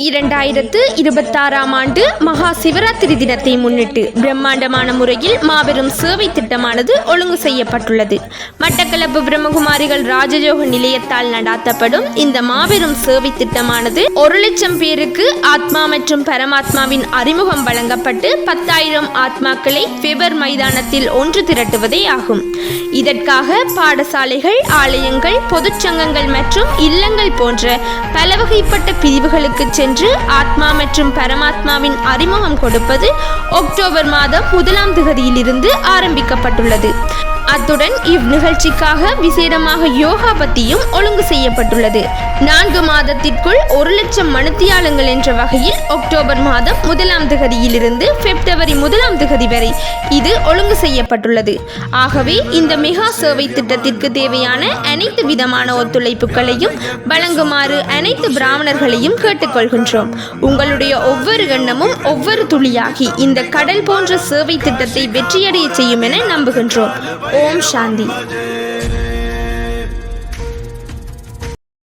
2026ஆம் ஆண்டு மகா சிவராத்திரி தினத்தை முன்னிட்டு பிரம்மாண்டமான முறையில் மாபெரும் சேவை திட்டமானது ஒழுங்கு செய்யப்பட்டுள்ளது. மட்டக்களப்பு பிரம்மகுமாரிகள் ராஜயோக நிலையத்தால் நடாத்தப்படும் இந்த மாபெரும் சேவை திட்டமானது 1,00,000 பேருக்கு ஆத்மா மற்றும் பரமாத்மாவின் அறிமுகம் வழங்கப்பட்டு 10,000 ஆத்மாக்களை ஃபெபர் மைதானத்தில் ஒன்று திரட்டுவதே ஆகும். இதற்காக பாடசாலைகள், ஆலயங்கள், பொதுச்சங்கங்கள் மற்றும் இல்லங்கள் போன்ற பலவகைப்பட்ட பிரிவுகளுக்கு சென்று ஆத்மா மற்றும் பரமாத்மாவின் அறிமுகம் கொடுப்பது அக்டோபர் மாதம் 1ஆம் தேதியிலிருந்து ஆரம்பிக்கப்பட்டுள்ளது. அத்துடன் இவ்நிகழ்ச்சிக்காக விசேடமாக யோகா பத்தியும் ஒழுங்கு செய்யப்பட்டுள்ளது. 4 மாதத்திற்குள் 1,00,000 மணித்தியாலங்கள் என்ற வகையில் அக்டோபர் மாதம் 1ஆம் தேதியிலிருந்து பிப்ரவரி 1ஆம் தேதி வரை இது ஒழுங்கு செய்யப்பட்டுள்ளது. ஆகவே இந்த மெகா சேவை திட்டத்திற்கு தேவையான அனைத்து விதமான ஒத்துழைப்புகளையும் வழங்குமாறு அனைத்து பிராமணர்களையும் கேட்டுக்கொள்கின்றோம். உங்களுடைய ஒவ்வொரு எண்ணமும் ஒவ்வொரு துளியாகி இந்த கடல் போன்ற சேவை திட்டத்தை வெற்றியடைய செய்யும் என நம்புகின்றோம். ஓம் சாந்தி.